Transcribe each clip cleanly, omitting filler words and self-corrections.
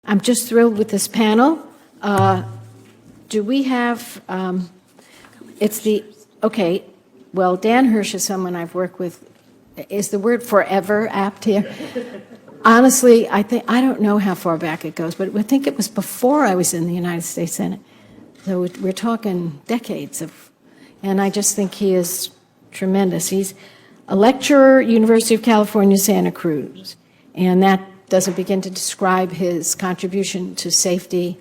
I'm just thrilled with this panel. Do we have, okay, well, Dan Hirsch is someone I've worked with. Is the word forever apt here? Honestly, I don't know how far back it goes, but I think it was before I was in the United States Senate. So we're talking decades and I just think he is tremendous. He's a lecturer, University of California, Santa Cruz, and that doesn't begin to describe his contribution to safety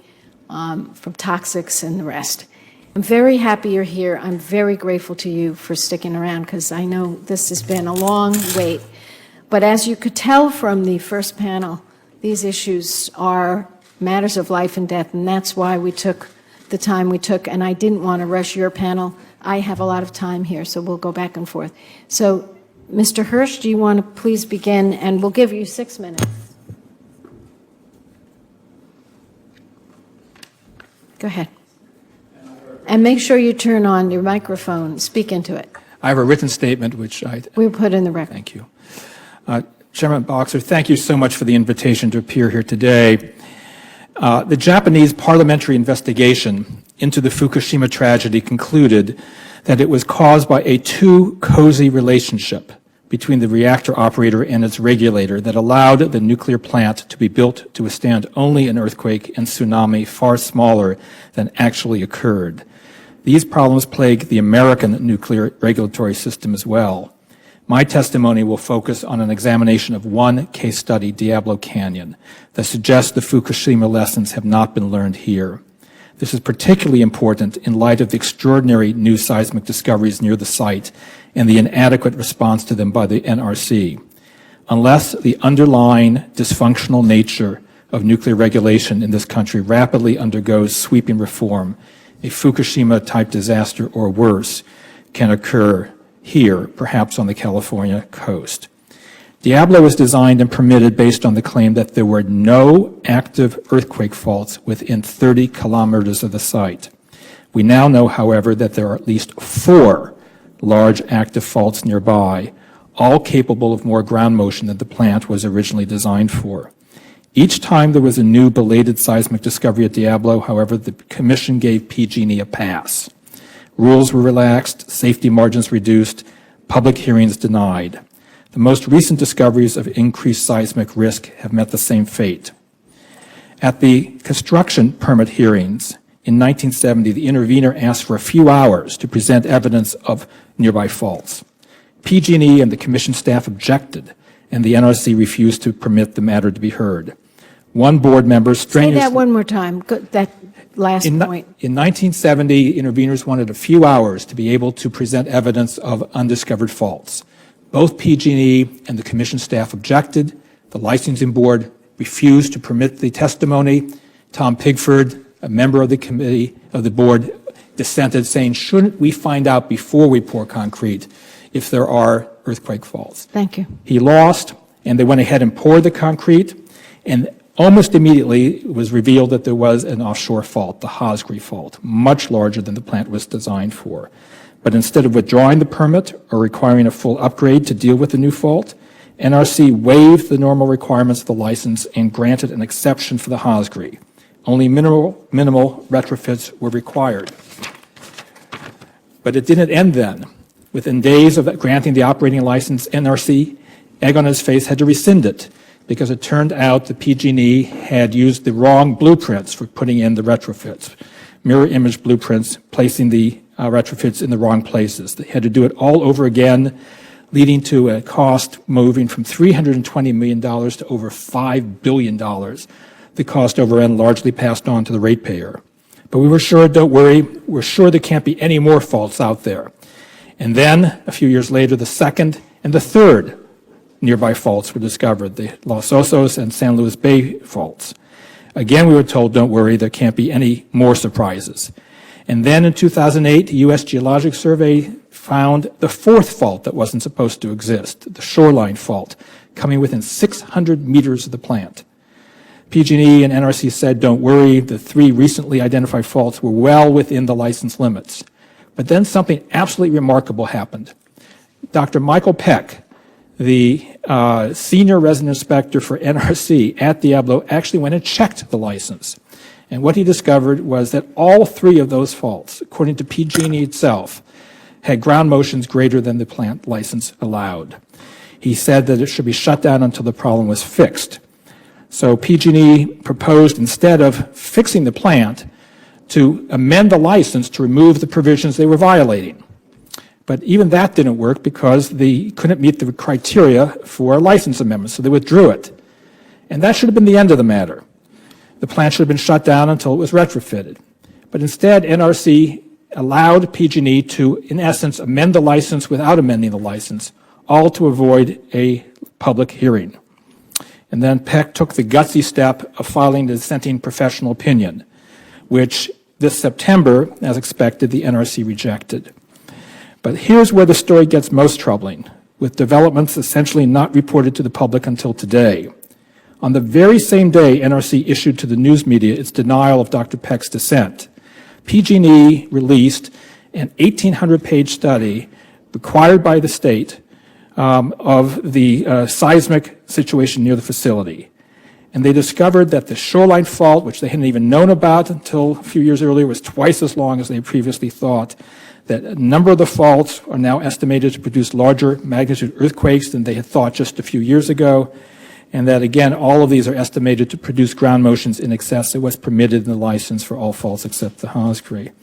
from toxics and the rest. I'm very happy you're here. I'm very grateful to you for sticking around because I know this has been a long wait. But as you could tell from the first panel, these issues are matters of life and death, and that's why we took the time we took, and I didn't want to rush your panel. I have a lot of time here, so we'll go back and forth. So, Mr. Hirsch, do you want to please begin, and we'll give you 6 minutes. Go ahead. And make sure you turn on your microphone. Speak into it. I have a written statement which we'll put in the record. Thank you. Chairman Boxer, thank you so much for the invitation to appear here today. The Japanese parliamentary investigation into the Fukushima tragedy concluded that it was caused by a too cozy relationship between the reactor operator and its regulator that allowed the nuclear plant to be built to withstand only an earthquake and tsunami far smaller than actually occurred. These problems plague the American nuclear regulatory system as well. My testimony will focus on an examination of one case study, Diablo Canyon, that suggests the Fukushima lessons have not been learned here. This is particularly important in light of the extraordinary new seismic discoveries near the site and the inadequate response to them by the NRC. Unless the underlying dysfunctional nature of nuclear regulation in this country rapidly undergoes sweeping reform, a Fukushima-type disaster or worse can occur here, perhaps on the California coast. Diablo was designed and permitted based on the claim that there were no active earthquake faults within 30 kilometers of the site. We now know, however, that there are at least 4 large active faults nearby, all capable of more ground motion than the plant was originally designed for. Each time there was a new belated seismic discovery at Diablo, however, the Commission gave PG&E a pass. Rules were relaxed, safety margins reduced, public hearings denied. The most recent discoveries of increased seismic risk have met the same fate. At the construction permit hearings in 1970, the intervener asked for a few hours to present evidence of nearby faults. PG&E and the Commission staff objected, and the NRC refused to permit the matter to be heard. One board member strenuously— Say that one more time, that last point. In 1970, interveners wanted a few hours to be able to present evidence of undiscovered faults. Both PG&E and the Commission staff objected. The licensing board refused to permit the testimony. Tom Pigford, a member of the committee of the board, dissented, saying, shouldn't we find out before we pour concrete if there are earthquake faults? Thank you. He lost, and they went ahead and poured the concrete, and almost immediately it was revealed that there was an offshore fault, the Hosgri Fault, much larger than the plant was designed for. But instead of withdrawing the permit or requiring a full upgrade to deal with the new fault, NRC waived the normal requirements of the license and granted an exception for the Hosgri. Only minimal retrofits were required. But it didn't end then. Within days of granting the operating license, NRC, egg on his face, had to rescind it because it turned out the PG&E had used the wrong blueprints for putting in the retrofits, mirror image blueprints, placing the retrofits in the wrong places. They had to do it all over again, leading to a cost moving from $320 million to over $5 billion. The cost overrun largely passed on to the ratepayer. But we were sure, don't worry, we're sure there can't be any more faults out there. And then, a few years later, the second and the third nearby faults were discovered, the Los Osos and San Luis Bay faults. Again, we were told, don't worry, there can't be any more surprises. And then in 2008, the U.S. Geologic Survey found the 4th fault that wasn't supposed to exist, the shoreline fault, coming within 600 meters of the plant. PG&E and NRC said, don't worry, the 3 recently identified faults were well within the license limits. But then something absolutely remarkable happened. Dr. Michael Peck, the senior resident inspector for NRC at Diablo actually went and checked the license. And what he discovered was that all three of those faults, according to PG&E itself, had ground motions greater than the plant license allowed. He said that it should be shut down until the problem was fixed. So PG&E proposed, instead of fixing the plant, to amend the license to remove the provisions they were violating. But even that didn't work because they couldn't meet the criteria for a license amendment, so they withdrew it. And that should have been the end of the matter. The plant should have been shut down until it was retrofitted. But instead, NRC allowed PG&E to, in essence, amend the license without amending the license, all to avoid a public hearing. And then PEC took the gutsy step of filing the dissenting professional opinion, which this September, as expected, the NRC rejected. But here's where the story gets most troubling, with developments essentially not reported to the public until today. On the very same day NRC issued to the news media its denial of Dr. Peck's dissent, PG&E released an 1,800-page study required by the state of the seismic situation near the facility. And they discovered that the shoreline fault, which they hadn't even known about until a few years earlier, was twice as long as they previously thought, that a number of the faults are now estimated to produce larger magnitude earthquakes than they had thought just a few years ago, and that, again, all of these are estimated to produce ground motions in excess of what's permitted in the license for all faults except the Hosgri.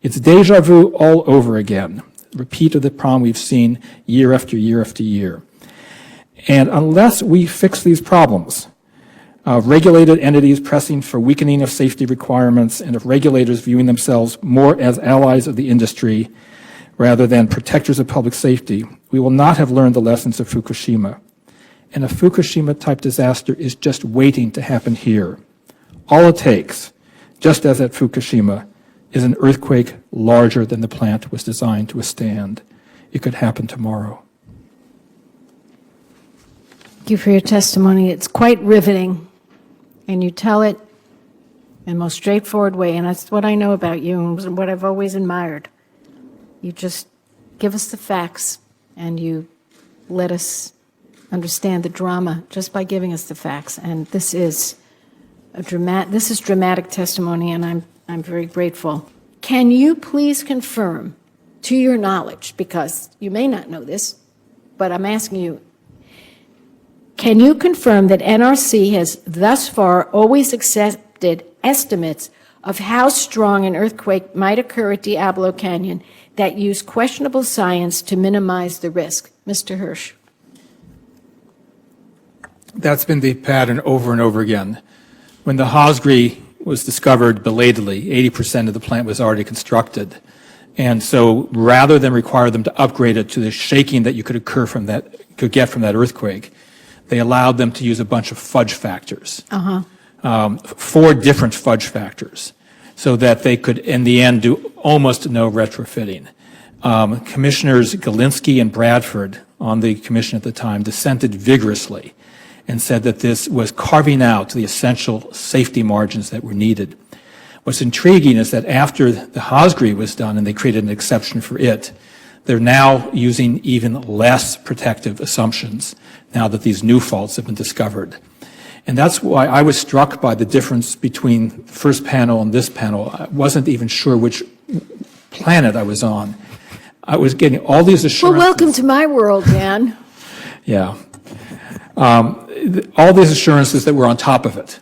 It's deja vu all over again, repeat of the problem we've seen year after year after year. And unless we fix these problems, of regulated entities pressing for weakening of safety requirements and of regulators viewing themselves more as allies of the industry rather than protectors of public safety, we will not have learned the lessons of Fukushima. And a Fukushima-type disaster is just waiting to happen here. All it takes, just as at Fukushima, is an earthquake larger than the plant was designed to withstand. It could happen tomorrow. Thank you for your testimony. It's quite riveting, and you tell it in the most straightforward way, and that's what I know about you and what I've always admired. You just give us the facts, and you let us understand the drama just by giving us the facts. And this is dramatic testimony, and I'm very grateful. Can you please confirm, to your knowledge, because you may not know this, but I'm asking you, can you confirm that NRC has thus far always accepted estimates of how strong an earthquake might occur at Diablo Canyon that use questionable science to minimize the risk? Mr. Hirsch. That's been the pattern over and over again. When the Hosgri was discovered belatedly, 80% of the plant was already constructed. And so rather than require them to upgrade it to the shaking that you could get from that earthquake, they allowed them to use a bunch of fudge factors, 4 different fudge factors, so that they could, in the end, do almost no retrofitting. Commissioners Galinsky and Bradford on the commission at the time dissented vigorously and said that this was carving out the essential safety margins that were needed. What's intriguing is that after the Hosgri was done and they created an exception for it, they're now using even less protective assumptions now that these new faults have been discovered. And that's why I was struck by the difference between the first panel and this panel. I wasn't even sure which planet I was on. I was getting all these assurances. Well, welcome to my world, Dan. Yeah. All these assurances that we're on top of it.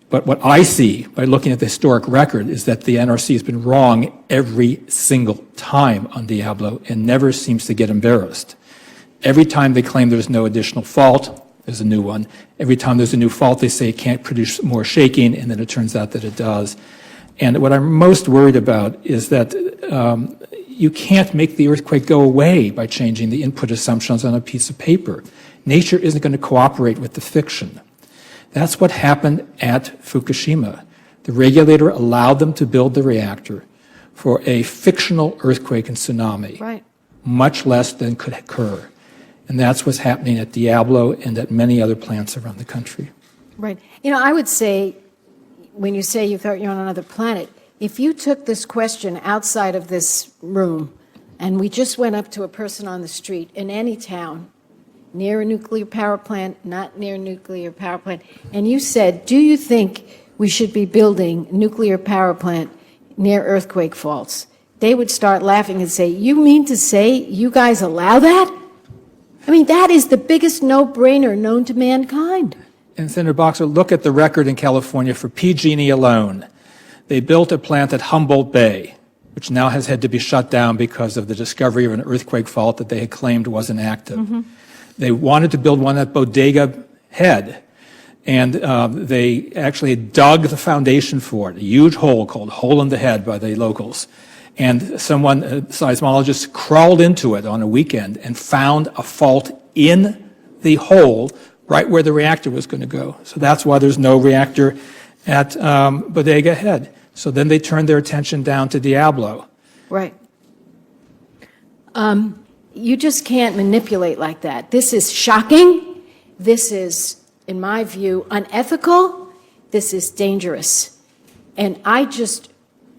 But what I see by looking at the historic record is that the NRC has been wrong every single time on Diablo and never seems to get embarrassed. Every time they claim there's no additional fault, there's a new one. Every time there's a new fault, they say it can't produce more shaking, and then it turns out that it does. And what I'm most worried about is that you can't make the earthquake go away by changing the input assumptions on a piece of paper. Nature isn't going to cooperate with the fiction. That's what happened at Fukushima. The regulator allowed them to build the reactor for a fictional earthquake and tsunami, Right. much less than could occur. And that's what's happening at Diablo and at many other plants around the country. Right. You know, I would say, when you say you thought you're on another planet, if you took this question outside of this room and we just went up to a person on the street in any town near a nuclear power plant, not near a nuclear power plant. And you said, do you think we should be building a nuclear power plant near earthquake faults? They would start laughing and say, you mean to say you guys allow that? I mean, that is the biggest no-brainer known to mankind. And Senator Boxer, look at the record in California for PG&E alone. They built a plant at Humboldt Bay, which now has had to be shut down because of the discovery of an earthquake fault that they had claimed wasn't active. Mm-hmm. They wanted to build one at Bodega Head, and they actually dug the foundation for it, a huge hole called Hole in the Head by the locals. And someone, a seismologist, crawled into it on a weekend and found a fault in the hole right where the reactor was going to go. So that's why there's no reactor at Bodega Head. So then they turned their attention down to Diablo. Right. You just can't manipulate like that. This is shocking. This is, in my view, unethical. This is dangerous. And I just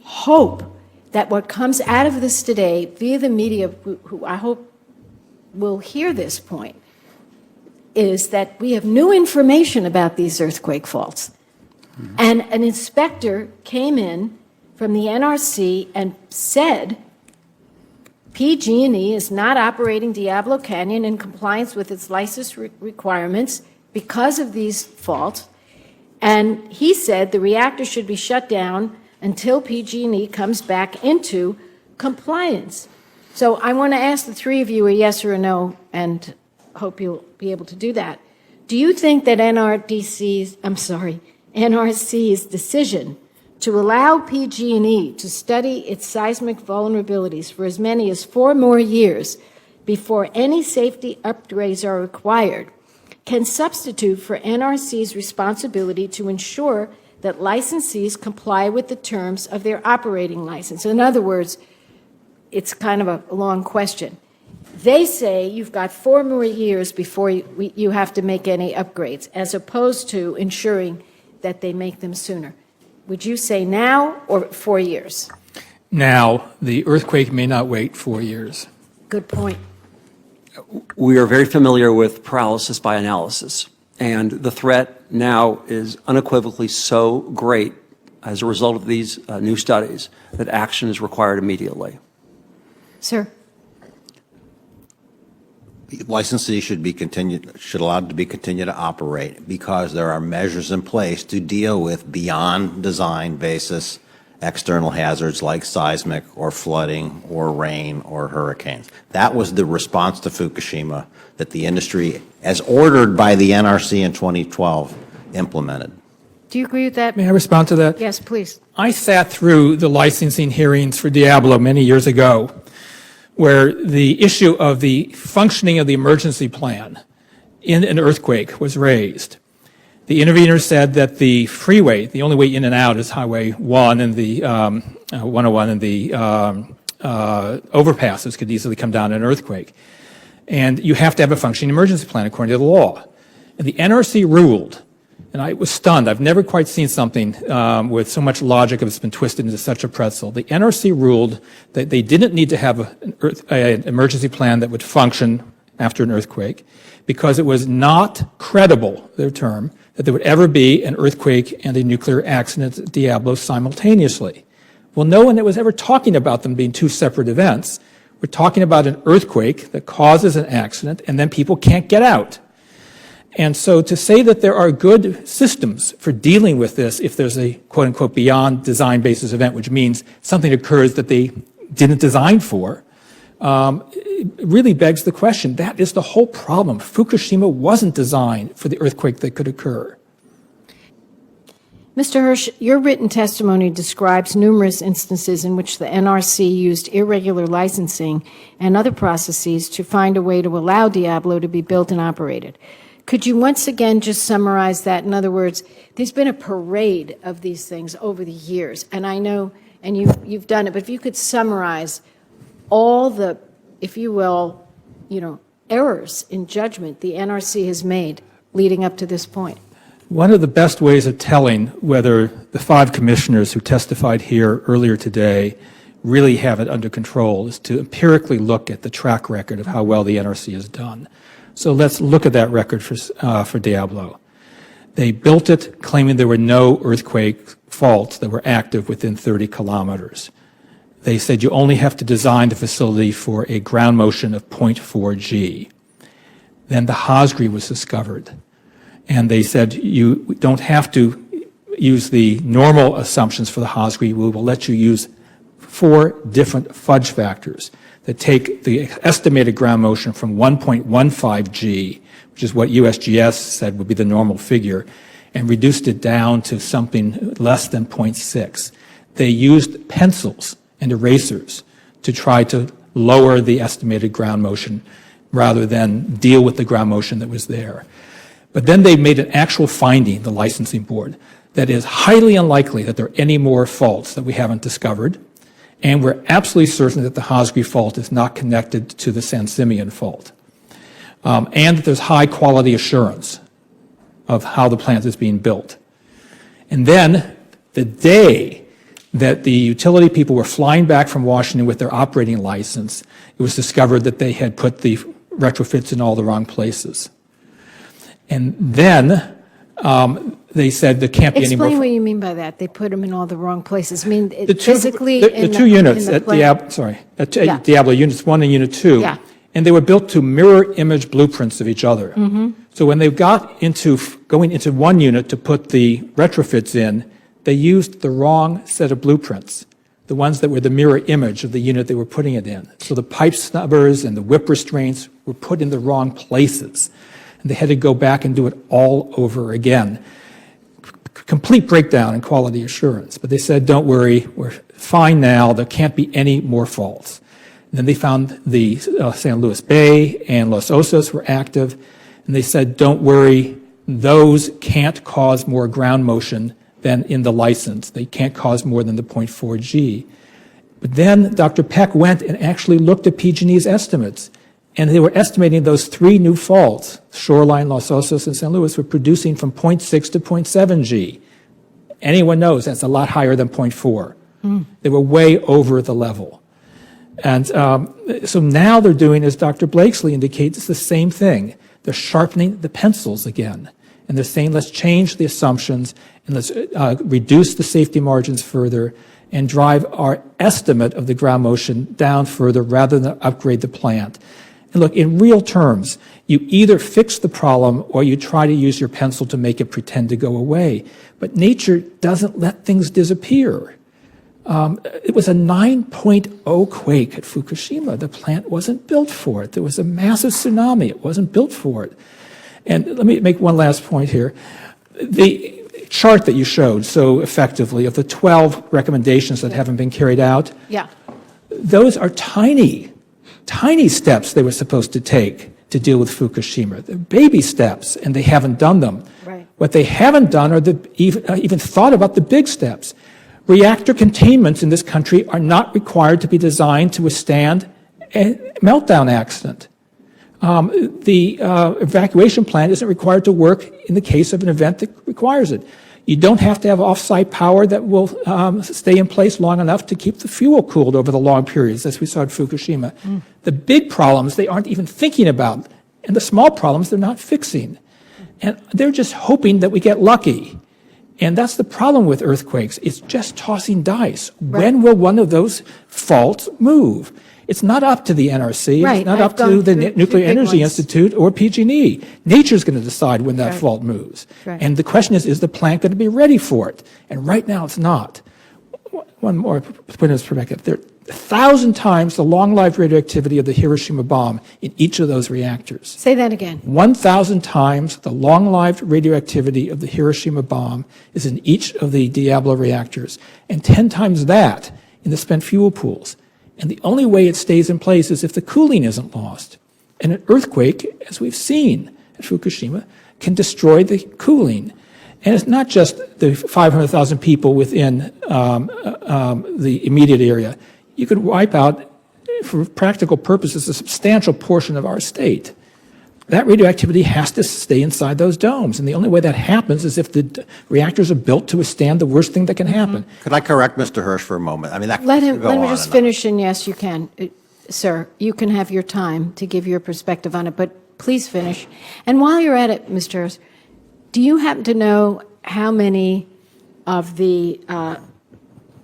hope that what comes out of this today via the media, who I hope will hear this point, is that we have new information about these earthquake faults. Mm-hmm. And an inspector came in from the NRC and said, PG&E is not operating Diablo Canyon in compliance with its license requirements because of these faults. And he said the reactor should be shut down until PG&E comes back into compliance. So I want to ask the three of you a yes or a no, and hope you'll be able to do that. Do you think that NRC's decision to allow PG&E to study its seismic vulnerabilities for as many as 4 more years before any safety upgrades are required can substitute for NRC's responsibility to ensure that licensees comply with the terms of their operating license? In other words, it's kind of a long question. They say you've got 4 more years before you have to make any upgrades, as opposed to ensuring that they make them sooner. Would you say now or 4 years? Now. The earthquake may not wait 4 years. Good point. We are very familiar with paralysis by analysis, and the threat now is unequivocally so great as a result of these new studies that action is required immediately. Sir. Licensees should allow to be continued to operate because there are measures in place to deal with beyond design basis external hazards like seismic or flooding or rain or hurricanes. That was the response to Fukushima that the industry, as ordered by the NRC in 2012, implemented. Do you agree with that? May I respond to that? Yes, please. I sat through the licensing hearings for Diablo many years ago, where the issue of the functioning of the emergency plan in an earthquake was raised. The interveners said that the freeway, the only way in and out is Highway 1 and the 101 and the overpasses could easily come down in an earthquake. And you have to have a functioning emergency plan according to the law. And the NRC ruled, and I was stunned. I've never quite seen something with so much logic that's been twisted into such a pretzel. The NRC ruled that they didn't need to have an emergency plan that would function after an earthquake because it was not credible, their term, that there would ever be an earthquake and a nuclear accident at Diablo simultaneously. Well, no one was ever talking about them being two separate events. We're talking about an earthquake that causes an accident and then people can't get out. And so to say that there are good systems for dealing with this if there's a quote-unquote beyond design basis event, which means something occurs that they didn't design for, it really begs the question. That is the whole problem. Fukushima wasn't designed for the earthquake that could occur. Mr. Hirsch, your written testimony describes numerous instances in which the NRC used irregular licensing and other processes to find a way to allow Diablo to be built and operated. Could you once again just summarize that? In other words, there's been a parade of these things over the years, and I know, and you've done it, but if you could summarize all the, if you will, errors in judgment the NRC has made leading up to this point. One of the best ways of telling whether the 5 commissioners who testified here earlier today really have it under control is to empirically look at the track record of how well the NRC has done. So let's look at that record for Diablo. They built it claiming there were no earthquake faults that were active within 30 kilometers. They said you only have to design the facility for a ground motion of 0.4 G. Then the Hosgri was discovered. And they said you don't have to use the normal assumptions for the Hosgri. We will let you use 4 different fudge factors that take the estimated ground motion from 1.15 G, which is what USGS said would be the normal figure, and reduced it down to something less than 0.6. They used pencils and erasers to try to lower the estimated ground motion rather than deal with the ground motion that was there. But then they made an actual finding, the licensing board, that is highly unlikely that there are any more faults that we haven't discovered, and we're absolutely certain that the Hosgri Fault is not connected to the San Simeon Fault, and that there's high quality assurance of how the plant is being built. And then the day that the utility people were flying back from Washington with their operating license, it was discovered that they had put the retrofits in all the wrong places. And then they said there can't be any more. Explain what you mean by that. They put them in all the wrong places. I mean, physically. The two units at Diablo, Units 1 and Unit 2. Yeah. And they were built to mirror image blueprints of each other. Mm-hmm. So when they got into going into one unit to put the retrofits in, they used the wrong set of blueprints, the ones that were the mirror image of the unit they were putting it in. So the pipe snubbers and the whip restraints were put in the wrong places. And they had to go back and do it all over again. Complete breakdown in quality assurance. But they said, don't worry, we're fine now. There can't be any more faults. And then they found the San Luis Bay and Los Osos were active. And they said, don't worry, those can't cause more ground motion than in the license. They can't cause more than the 0.4 G. But then Dr. Peck went and actually looked at PG&E's estimates. And they were estimating those 3 new faults, Shoreline, Los Osos, and San Luis, were producing from 0.6 to 0.7 G. Anyone knows that's a lot higher than 0.4. They were way over the level. And so now they're doing, as Dr. Blakeslee indicates, it's the same thing. They're sharpening the pencils again. And they're saying, let's change the assumptions and let's reduce the safety margins further and drive our estimate of the ground motion down further rather than upgrade the plant. And look, in real terms, you either fix the problem or you try to use your pencil to make it pretend to go away. But nature doesn't let things disappear. It was a 9.0 quake at Fukushima. The plant wasn't built for it. There was a massive tsunami. It wasn't built for it. And let me make one last point here. The chart that you showed so effectively of the 12 recommendations that haven't been carried out, those are tiny steps they were supposed to take to deal with Fukushima. They're baby steps, and they haven't done them. Right. What they haven't done are even thought about the big steps. Reactor containments in this country are not required to be designed to withstand a meltdown accident. The evacuation plan isn't required to work in the case of an event that requires it. You don't have to have off-site power that will stay in place long enough to keep the fuel cooled over the long periods, as we saw at Fukushima. The big problems they aren't even thinking about, and the small problems they're not fixing. And they're just hoping that we get lucky. And that's the problem with earthquakes. It's just tossing dice. Right. When will one of those faults move? It's not up to the NRC. Right. It's not I've up to the gone through Nuclear big Energy ones. Institute or PG&E. Nature's going to decide when that fault moves. Right. And the question is the plant going to be ready for it? And right now it's not. One more to put in perspective. There are 1,000 times the long-lived radioactivity of the Hiroshima bomb in each of those reactors. Say that again. 1,000 times the long-lived radioactivity of the Hiroshima bomb is in each of the Diablo reactors, and 10 times that in the spent fuel pools. And the only way it stays in place is if the cooling isn't lost. And an earthquake, as we've seen at Fukushima, can destroy the cooling. And it's not just the 500,000 people within the immediate area. You could wipe out, for practical purposes, a substantial portion of our state. That radioactivity has to stay inside those domes. And the only way that happens is if the reactors are built to withstand the worst thing that can happen. Could I correct Mr. Hirsch for a moment? I mean, that Let could go me on just and on. finish, and yes, you can. Sir, you can have your time to give your perspective on it, but please finish. And while you're at it, Mr. Hirsch, do you happen to know how many of the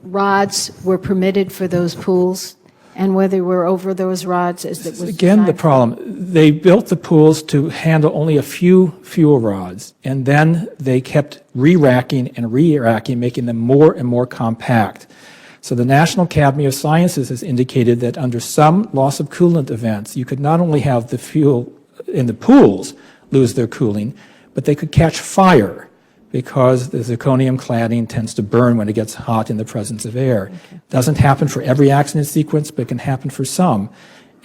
rods were permitted for those pools, and whether we're over those rods as it was Again, the designed? problem, they built the pools to handle only a few fuel rods, and then they kept re-racking and re-racking, making them more and more compact. So the National Academy of Sciences has indicated that under some loss of coolant events, you could not only have the fuel in the pools lose their cooling, but they could catch fire because the zirconium cladding tends to burn when it gets hot in the presence of air. Okay. Doesn't happen for every accident sequence, but it can happen for some.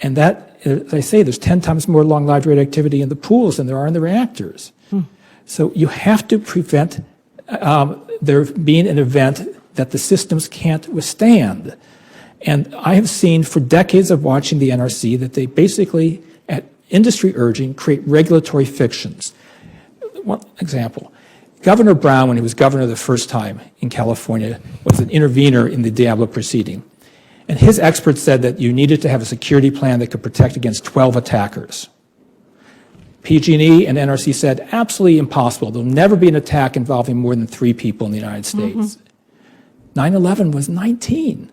And that, as I say, there's 10 times more long-lived radioactivity in the pools than there are in the reactors. So you have to prevent there being an event that the systems can't withstand. And I have seen for decades of watching the NRC that they basically, at industry urging, create regulatory fictions. One example, Governor Brown, when he was governor the first time in California, was an intervener in the Diablo proceeding. And his experts said that you needed to have a security plan that could protect against 12 attackers. PG&E and NRC said, absolutely impossible. There'll never be an attack involving more than 3 people in the United States. 9/11 was 19.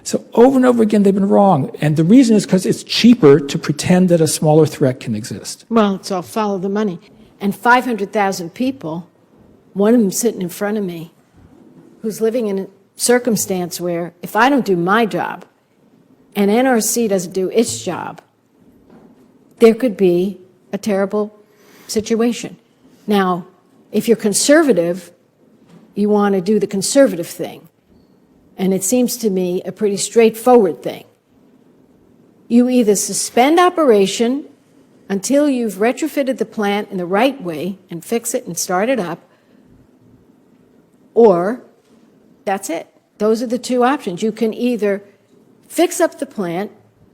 So over and over again, they've been wrong. And the reason is because it's cheaper to pretend that a smaller threat can exist. Well, it's all follow the money. And 500,000 people, one of them sitting in front of me, who's living in a circumstance where if I don't do my job and NRC doesn't do its job, there could be a terrible situation. Now, if you're conservative, you want to do the conservative thing. And it seems to me a pretty straightforward thing. You either suspend operation until you've retrofitted the plant in the right way and fix it and start it up, or that's it. Those are the two options. You can either fix up the plant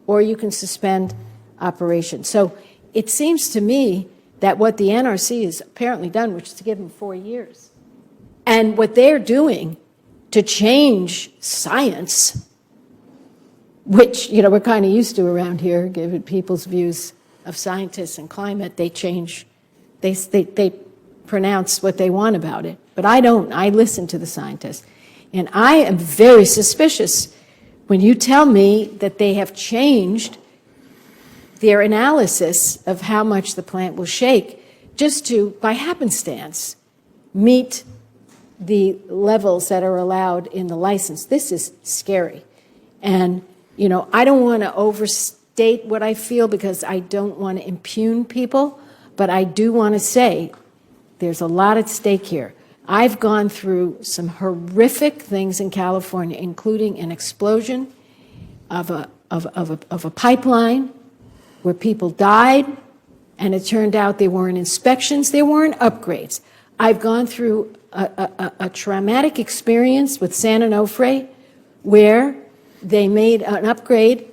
or you can suspend operation. So it seems to me that what the NRC has apparently done, which is to give them 4 years, and what they're doing to change science, which, you know, we're kind of used to around here, given people's views of scientists and climate, they change, they pronounce what they want about it. But I don't. I listen to the scientists. And I am very suspicious when you tell me that they have changed their analysis of how much the plant will shake just to, by happenstance, meet the levels that are allowed in the license. This is scary. And, you know, I don't want to overstate what I feel because I don't want to impugn people, but I do want to say there's a lot at stake here. I've gone through some horrific things in California, including an explosion of a pipeline where people died, and it turned out there weren't inspections, there weren't upgrades. I've gone through a traumatic experience with San Onofre where they made an upgrade,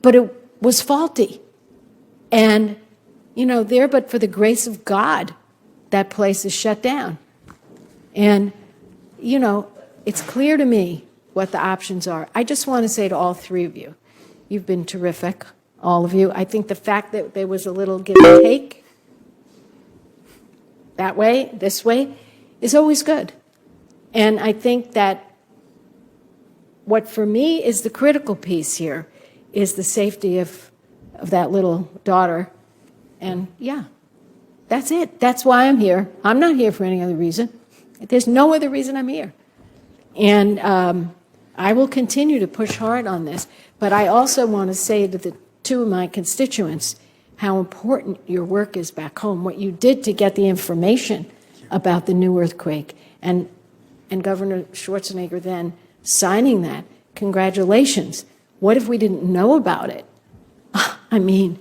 but it was faulty. And, you know, there, but for the grace of God, that place is shut down. And, you know, it's clear to me what the options are. I just want to say to all three of you, you've been terrific, all of you. I think the fact that there was a little give and take, that way, this way, is always good. And I think that what for me is the critical piece here is the safety of that little daughter. And yeah, that's it. That's why I'm here. I'm not here for any other reason. There's no other reason I'm here. And I will continue to push hard on this. But I also want to say to the two of my constituents how important your work is back home, what you did to get the information about the new earthquake, and Governor Schwarzenegger then signing that. Congratulations. What if we didn't know about it? I mean,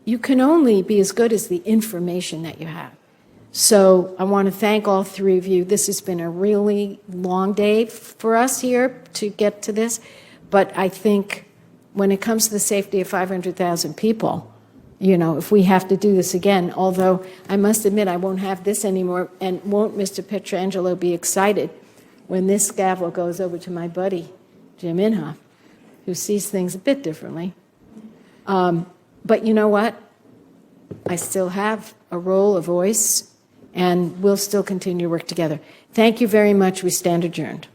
you can only be as good as the information that you have. So I want to thank all three of you. This has been a really long day for us here to get to this, but I think when it comes to the safety of 500,000 people, you know, if we have to do this again, although I must admit I won't have this anymore, and won't Mr. Pietrangelo be excited when this gavel goes over to my buddy, Jim Inhofe, who sees things a bit differently. But you know what? I still have a role, a voice, and we'll still continue to work together. Thank you very much. We stand adjourned.